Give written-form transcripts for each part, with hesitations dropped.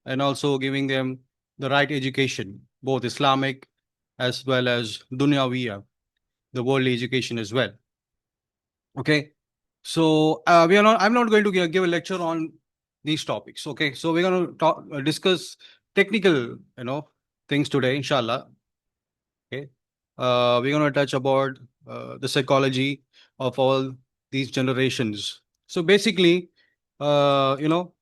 and also giving them the right education, both Islamic as well as Dunyawiya, the worldly education as well. Okay. So we are not. I'm not going to give a lecture on these topics. Okay. So we're going to discuss technical, things today, inshallah. Okay. We're going to touch about the psychology of all these generations. So basically, uh, you know,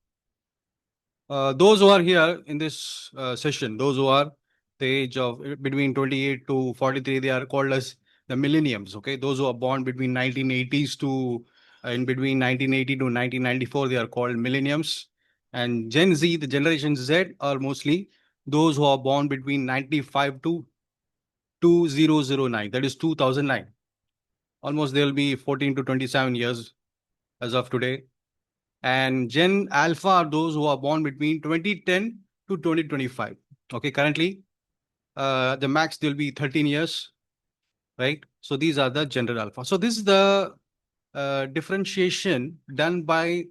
those who are here in this session, those who are the age of between 28 to 43, they are called as the millenniums. Okay, those who are born between 1980s to in between 1980 to 1994, they are called millenniums. And Gen Z, the Generation Z, are mostly those who are born between 95 to 2009. That is 2009. Almost there will be 14 to 27 years as of today. And Gen Alpha are those who are born between 2010 to 2025. Okay, currently the max will be 13 years, right? So these are the General Alpha. So this is the differentiation done by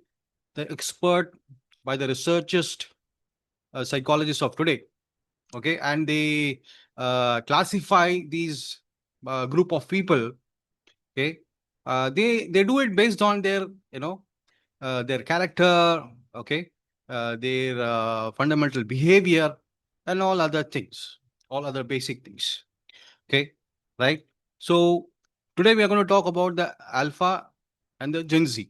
the expert, by the researchers, psychologists of today. Okay, and they classify these group of people. Okay, they do it based on their character, okay, their fundamental behavior, and all other things, all other basic things. Okay, right? So today we are going to talk about the Alpha and the Gen Z,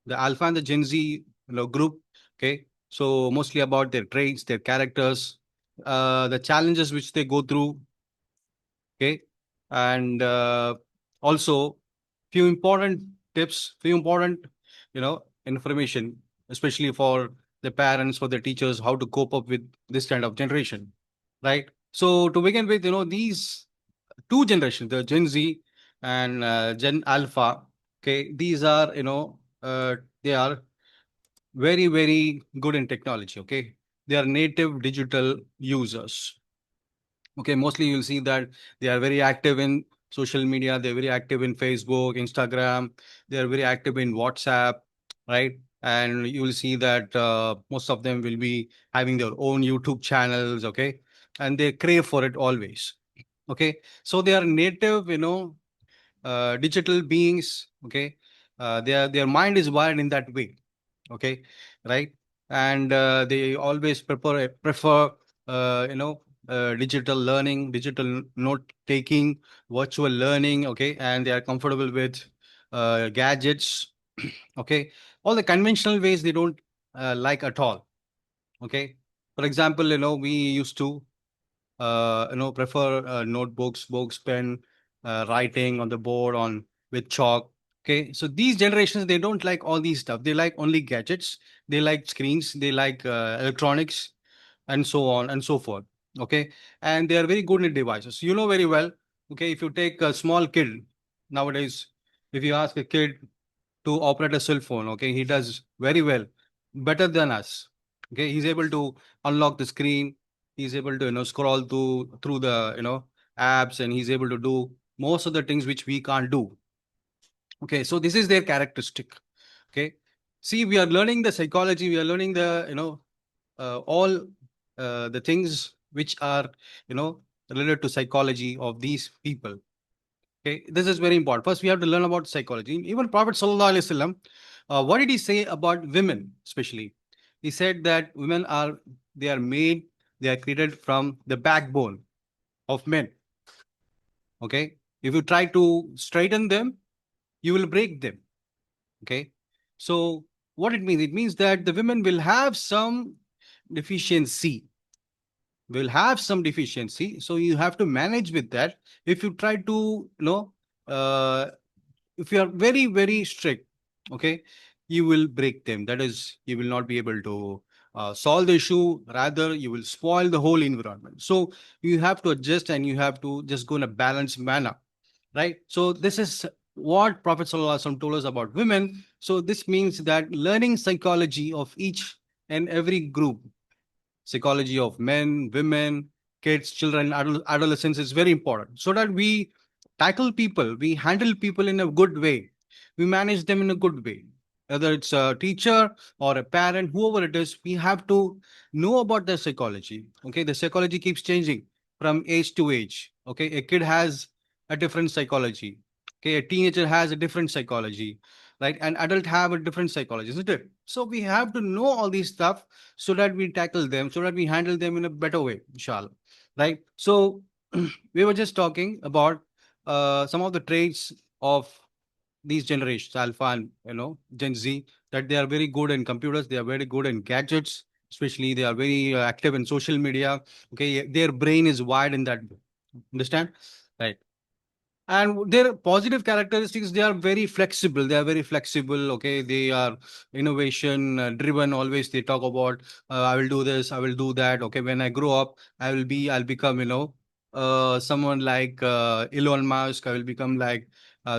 the Alpha and the Gen Z, group. Okay, so mostly about their traits, their characters, the challenges which they go through. Okay, and also few important tips, few important information, especially for the parents, for the teachers, how to cope up with this kind of generation, right? So to begin with, these two generations, the Gen Z and Gen Alpha. Okay, these are they are very very good in technology. Okay, they are native digital users. Okay, mostly you'll see that they are very active in social media. They're very active in Facebook, Instagram. They are very active in WhatsApp, right? And you will see that most of them will be having their own YouTube channels. Okay, and they crave for it always. Okay, so they are native, digital beings. Okay, their mind is wired in that way. Okay, right? And they always prefer digital learning, digital note taking, virtual learning. Okay, and they are comfortable with gadgets. Okay, all the conventional ways they don't like at all. Okay, for example, we used to prefer notebooks, books, pen, writing on the board on with chalk. Okay, so these generations, they don't like all these stuff. They like only gadgets. They like screens. They like electronics, and so on and so forth. Okay, and they are very good in devices. You know very well. Okay, if you take a small kid nowadays, if you ask a kid to operate a cell phone, okay, he does very well, better than us. Okay, he's able to unlock the screen. He's able to scroll through the apps, and he's able to do most of the things which we can't do. Okay, so this is their characteristic. Okay, see, we are learning the psychology. We are learning the all the things which are related to psychology of these people. Okay, this is very important. First, we have to learn about psychology. Even Prophet Sallallahu Alaihi Wasallam, what did he say about women, especially? He said that women are they are made, they are created from the backbone of men. Okay, if you try to straighten them, you will break them. Okay, so what it means? It means that the women will have some deficiency, so you have to manage with that. If you try to uh, if you are very very strict, okay, you will break them. That is, you will not be able to solve the issue. Rather, you will spoil the whole environment. So you have to adjust, and you have to just go in a balanced manner, right? So this is what Prophet Sallallahu Alaihi Wasallam told us about women. So this means that learning psychology of each and every group, psychology of men, women, kids, children, adolescents, is very important, so that we tackle people, we handle people in a good way, we manage them in a good way. whether it's a teacher or a parent, whoever it is, we have to know about their psychology. Okay, the psychology keeps changing from age to age. Okay, a kid has a different psychology. Okay, a teenager has a different psychology, right? An adult have a different psychology, isn't it? So we have to know all these stuff so that we tackle them, so that we handle them in a better way, inshallah. Right? So we were just talking about some of the traits of these generations, Alpha and Gen Z, that they are very good in computers, they are very good in gadgets, especially they are very active in social media. Okay, their brain is wired in that way. Understand? Right. And their positive characteristics, they are very flexible. They are very flexible. Okay, they are innovation driven. Always they talk about, I will do this, I will do that. Okay, when I grow up, I'll become, someone like Elon Musk. I will become like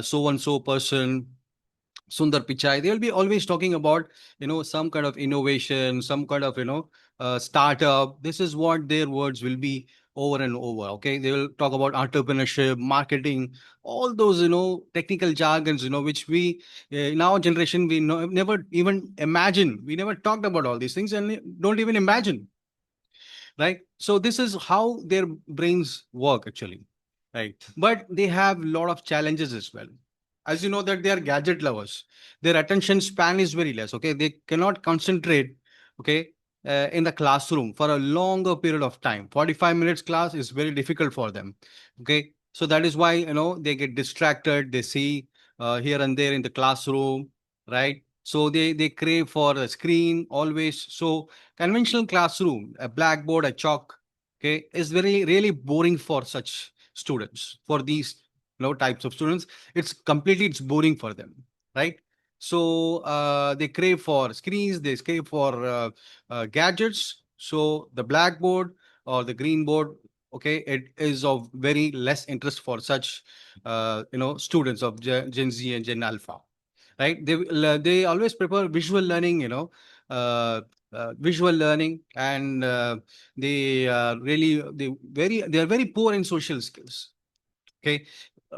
so and so person, Sundar Pichai. They'll be always talking about, some kind of innovation, some kind of, startup. This is what their words will be over and over. Okay. They will talk about entrepreneurship, marketing, all those, technical jargons, which we, in our generation, we never even imagine. We never talked about all these things and don't even imagine, right? So this is how their brains work actually, right? But they have a lot of challenges as well. As you know that they are gadget lovers, their attention span is very less. Okay, they cannot concentrate, okay, in the classroom for a longer period of time. 45 minutes class is very difficult for them. Okay, so that is why they get distracted. They see here and there in the classroom, right? So they crave for a screen always. So conventional classroom, a blackboard, a chalk, okay, is very really boring for such students. For these types of students, it's boring for them, right? So they crave for screens, they crave for gadgets. So the blackboard or the green board, okay, it is of very less interest for such students of Gen Z and Gen Alpha, right? They always prefer visual learning, uh, visual learning, and they are very poor in social skills. Okay,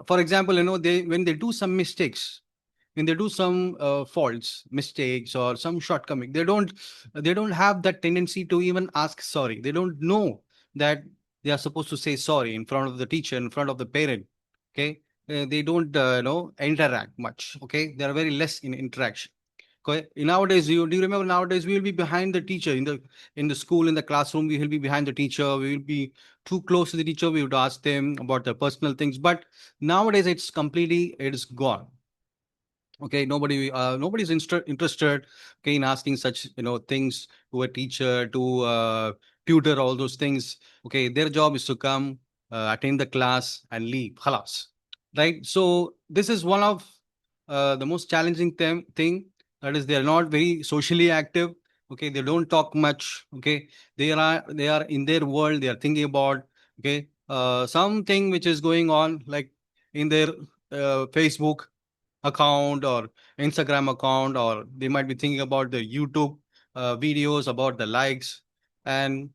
for example, they when they do some mistakes, when they do some faults, mistakes, or some shortcoming, they don't have that tendency to even ask sorry. They don't know that they are supposed to say sorry in front of the teacher, in front of the parent. Okay, they don't interact much. Okay, they are very less in interaction. Okay, nowadays, do you remember, nowadays we will be behind the teacher in the school, in the classroom. We will be behind the teacher. We will be too close to the teacher. We would ask them about their personal things. But nowadays, it is gone. Okay, nobody's interested, okay, in asking such things to a teacher, to tutor, all those things. Okay, their job is to come, attend the class and leave, khalas, right? So this is one of the most challenging thing, that is they are not very socially active. Okay, they don't talk much. Okay, they are in their world. They are thinking about, okay, something which is going on, like in their Facebook account or Instagram account, or they might be thinking about the YouTube videos, about the likes, and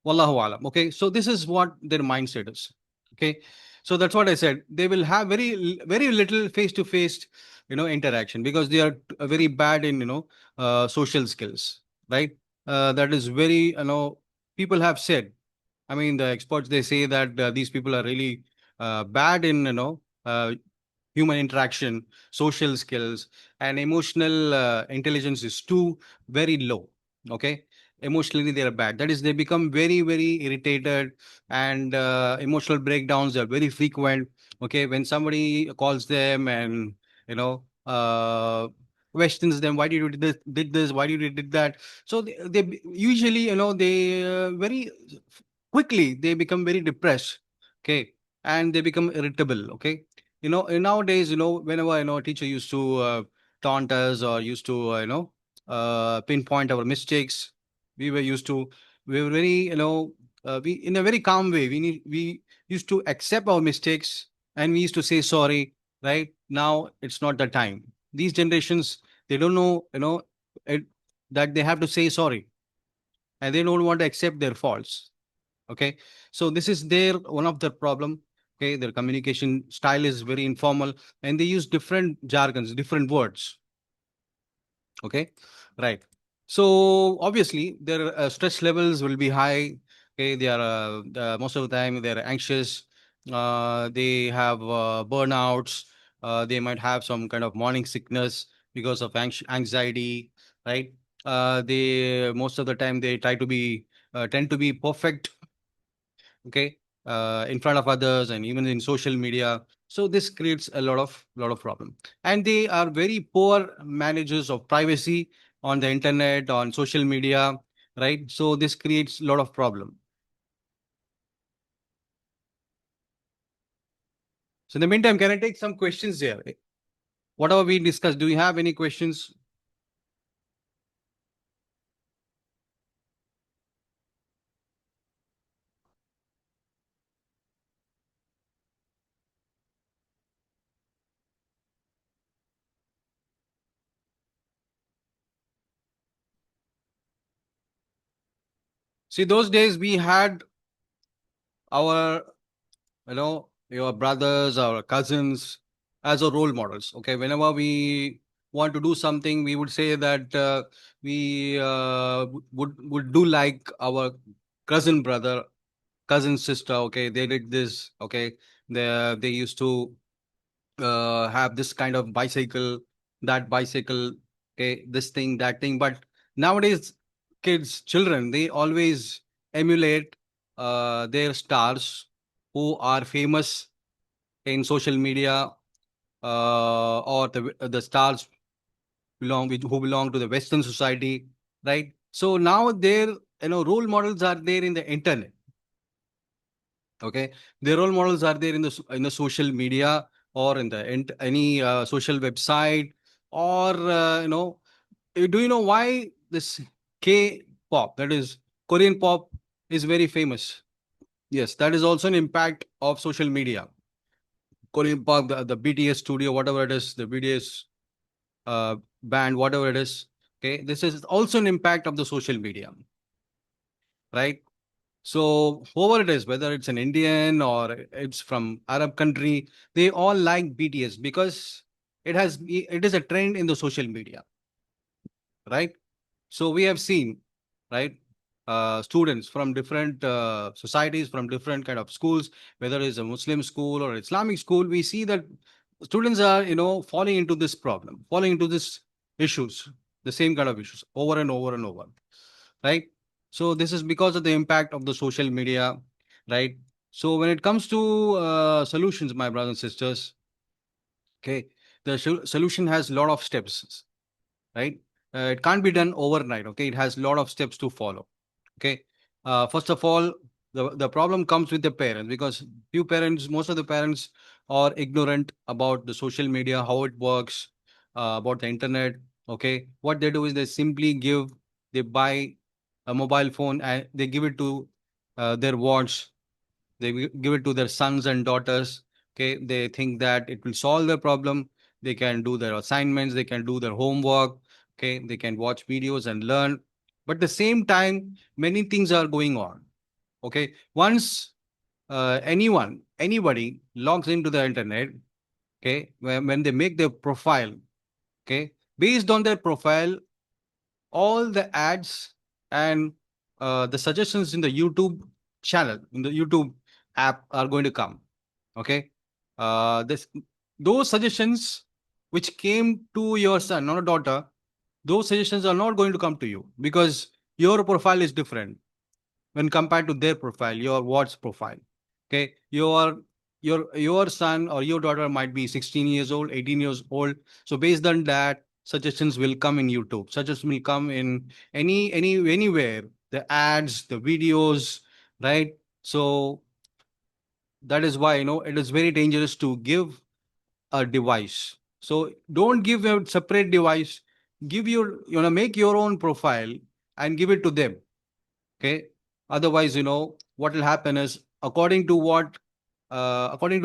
wallahu alam. Okay, so this is what their mindset is. Okay, so that's what I said. They will have very little face to face, interaction, because they are very bad in social skills, right? That is very, people have said. I mean, the experts, they say that these people are really bad in human interaction, social skills, and emotional intelligence is too very low. Okay, emotionally they are bad. That is, they become very irritated, and emotional breakdowns are very frequent. Okay, when somebody calls them and questions them, why did you did this, why did you did that? So they usually, they very quickly they become very depressed. Okay, and they become irritable. Okay, nowadays, whenever a teacher used to taunt us, or used to pinpoint our mistakes, we were used to we were very, we, in a very calm way, we used to accept our mistakes, and we used to say sorry. Right now, it's not the time. These generations, they don't know, it, that they have to say sorry, and they don't want to accept their faults. Okay, so this is their one of their problem. Okay, their communication style is very informal, and they use different jargons, different words. Okay, right. So obviously their stress levels will be high. Okay, they are most of the time they're anxious. They have burnouts. They might have some kind of morning sickness because of anxiety, right? They most of the time they try to be tend to be perfect, okay, in front of others and even in social media. So this creates a lot of problem, and they are very poor managers of privacy on the internet, on social media, right? So this creates a lot of problem. So in the meantime, can I take some questions here? Whatever we discussed, do you have any questions? See, those days we had our, your brothers or cousins as a role models. Okay, whenever we want to do something, we would say that we would do like our cousin brother, cousin sister. Okay, they did this. Okay, they used to have this kind of bicycle, that bicycle. Okay, this thing, that thing. But nowadays, kids, children, they always emulate their stars who are famous in social media, or the stars who belong to the Western society, right? So now their role models are there in the internet. Okay, their role models are there in in the social media, or in the any social website, or do you know why this K-pop, that is Korean pop, is very famous? Yes, that is also an impact of social media. Korean pop, the BTS studio, whatever it is, the BTS band, whatever it is. Okay, this is also an impact of the social media, right? So whoever it is, whether it's an Indian or it's from Arab country, they all like BTS because it is a trend in the social media, right? So we have seen, right, students from different societies, from different kind of schools, whether it's a Muslim school or Islamic school, we see that students are, falling into this problem, falling into this issues, the same kind of issues over and over and over, right? So this is because of the impact of the social media, right? So when it comes to solutions, my brothers and sisters, okay, the solution has a lot of steps, right? It can't be done overnight. Okay, it has a lot of steps to follow. Okay, first of all, the problem comes with the parents, because most of the parents are ignorant about the social media, how it works, about the internet. Okay, what they do is they buy a mobile phone and they give it to their wants, they give it to their sons and daughters. Okay, they think that it will solve their problem. They can do their assignments, they can do their homework. Okay, they can watch videos and learn. But at the same time, many things are going on. Okay, once anybody logs into the internet, okay, when they make their profile, okay, based on their profile, all the ads and the suggestions in the YouTube channel, in the YouTube app are going to come. Okay. This Those suggestions which came to your son or daughter, those suggestions are not going to come to you because your profile is different when compared to their profile, your watch profile. Okay, your son or your daughter might be 16 years old, 18 years old. So based on that, suggestions will come in YouTube. Suggestions will come in anywhere. The ads, the videos, right? So that is why it is very dangerous to give a device. So don't give a separate device. Give make your own profile and give it to them. Okay, otherwise what will happen is, according to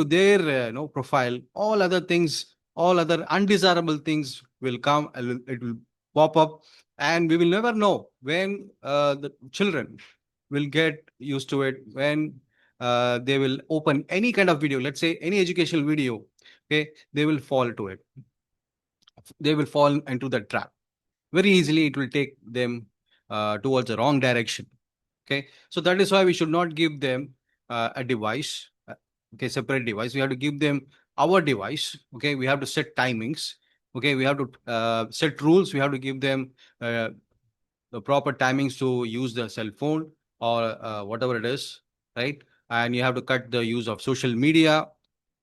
their profile, all other things, all other undesirable things will come, it will pop up, and we will never know when the children will get used to it, when they will open any kind of video, let's say any educational video. Okay, they will fall into that trap. very easily it will take them towards the wrong direction. Okay, so that is why we should not give them a device, okay, separate device. We have to give them our device. Okay, we have to set timings. Okay, we have to set rules. We have to give them uh, the proper timings to use the cell phone or whatever it is, right? And you have to cut the use of social media,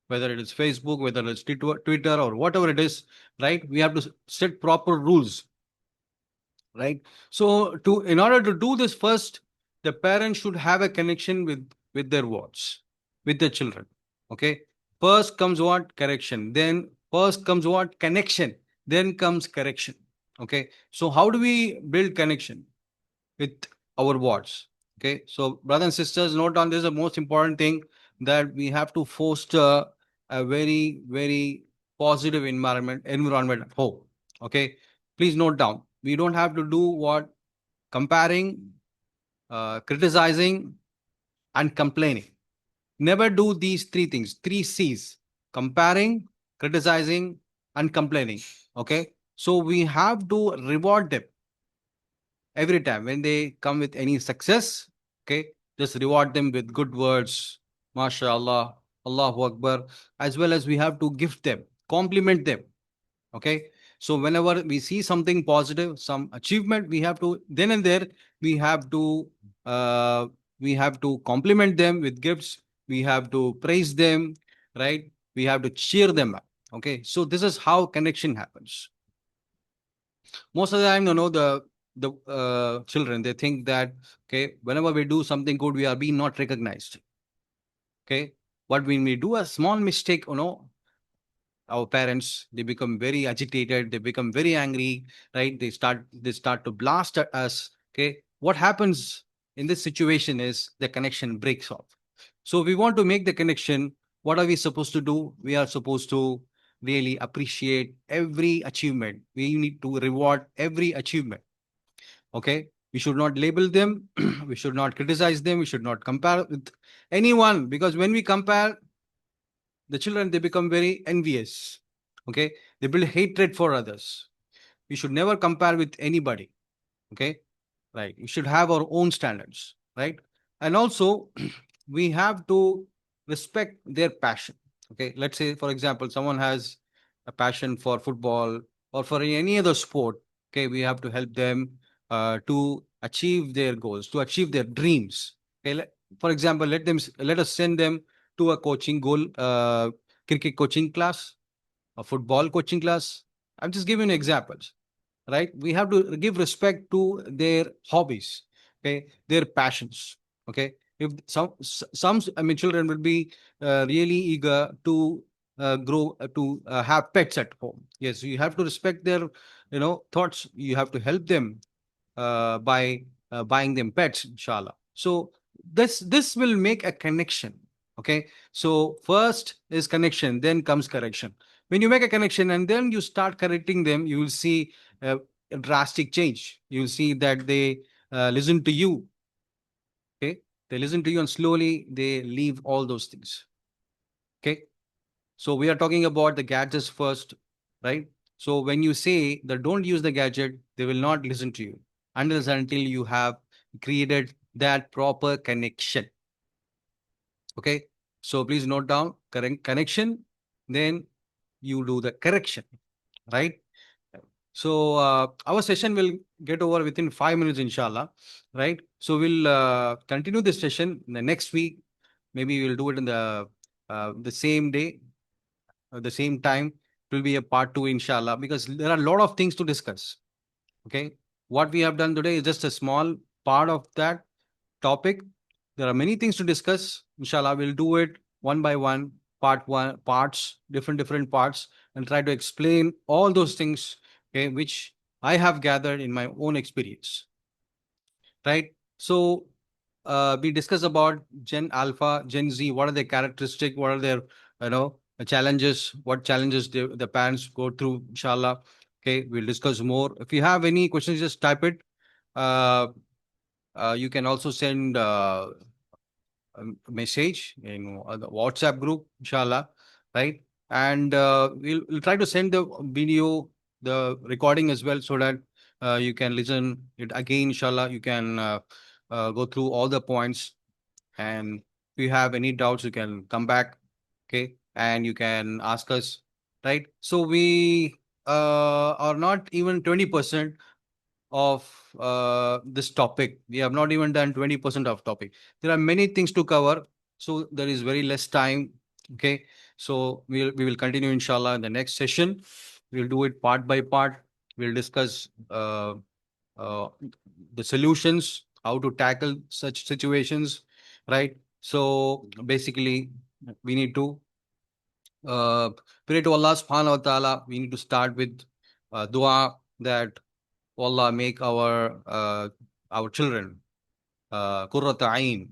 whether it is Facebook, whether it's Twitter or whatever it is, right? We have to set proper rules, right? So to in order to do this, first the parents should have a connection with their wards, with the children. Okay, first comes what? Correction. Then first comes what? Connection. Then comes correction. Okay, so how do we build connection with our wards? Okay, so brothers and sisters, note on this, the most important thing, that we have to foster a very positive environment at home. Okay, please note down, we don't have to do what? Comparing, criticizing, and complaining. Never do these three things, three C's: comparing, criticizing, and complaining. Okay, so we have to reward them every time when they come with any success. Okay, just reward them with good words, mashallah, Allahu Akbar, as well as we have to gift them, compliment them. Okay, so whenever we see something positive, some achievement, we have to then and there, we have to uh, we have to compliment them with gifts. We have to praise them, right? We have to cheer them up. Okay, so this is how connection happens. Most of the time, the children, they think that, okay, whenever we do something good, we are being not recognized. Okay, but when we do a small mistake, our parents, they become very agitated, they become very angry, right? They start to blast at us. Okay, what happens in this situation is the connection breaks off. So we want to make the connection. What are we supposed to do? We are supposed to really appreciate every achievement. We need to reward every achievement. Okay, we should not label them. We should not criticize them. We should not compare with anyone, because when we compare, the children, they become very envious. Okay, they build hatred for others. We should never compare with anybody. Okay, right? We should have our own standards, right? And also we have to respect their passion. Okay, let's say for example, someone has a passion for football or for any other sport. Okay, we have to help them to achieve their goals, to achieve their dreams. Okay, for example, let us send them to a coaching goal, cricket coaching class, a football coaching class. I'm just giving examples, right? We have to give respect to their hobbies, okay, their passions. Okay, if some, I mean, children will be really eager to grow to have pets at home. Yes, you have to respect their thoughts. You have to help them by buying them pets, inshallah. So this will make a connection. Okay, so first is connection, then comes correction. When you make a connection and then you start correcting them, you will see a drastic change. You will see that they listen to you. Okay, they listen to you and slowly they leave all those things. Okay, so we are talking about the gadgets first, right? So when you say that don't use the gadget, they will not listen to you until you have created that proper connection. Okay. So please note down connection, then you do the correction, right? So our session will get over within 5 minutes, inshallah, right? So we'll continue this session in the next week. Maybe we'll do it in the same day, the same time. It will be a part two, inshallah, because there are a lot of things to discuss. Okay, what we have done today is just a small part of that topic. There are many things to discuss. Inshallah, we'll do it one by one, parts, different parts, and try to explain all those things, okay, which I have gathered in my own experience. Right. So we discuss about Gen Alpha, Gen Z. What are their characteristics? What are their challenges? What challenges the parents go through? Inshallah. Okay, we'll discuss more. If you have any questions, just type it. Uh, you can also send a message in the WhatsApp group, inshallah, right? And we'll try to send the video, the recording as well, so that you can listen it again, inshallah. You can go through all the points, and if you have any doubts, you can come back, okay, and you can ask us, right? So we are not even 20% of this topic. We have not even done 20% of topic. There are many things to cover, so there is very less time. Okay, so we will continue inshallah in the next session. We'll do it part by part. We'll discuss uh, the solutions, how to tackle such situations, right? So basically, we need to uh, pray to Allah subhanahu wa ta'ala. We need to start with dua that Allah make our children qurrata ayn,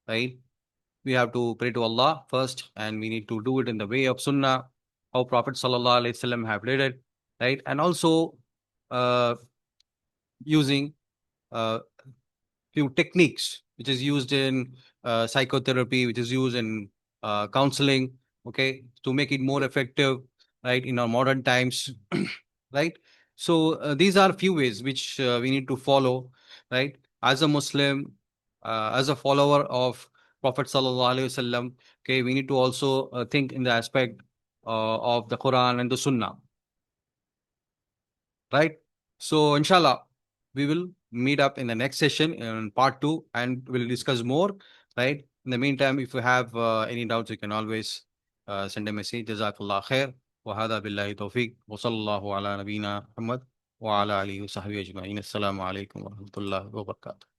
right? We have to pray to Allah first, and we need to do it in the way of Sunnah, how Prophet sallallahu alaihi wasallam have did it, right? And also uh, using uh, few techniques which is used in psychotherapy, which is used in counseling, okay, to make it more effective, right, in our modern times, right? So these are few ways which we need to follow, right? As a Muslim, as a follower of Prophet Sallallahu Alaihi Wasallam, okay, we need to also think in the aspect of the Quran and the Sunnah, right? So, inshallah, we will meet up in the next session in part two, and we'll discuss more, right? In the meantime, if you have any doubts, you can always send a message. Jazakallah khair. وهذا بالله توفيق وصلى الله على نبينا محمد وعلى آله وصحبه أجمعين. السلام عليكم ورحمة الله وبركاته.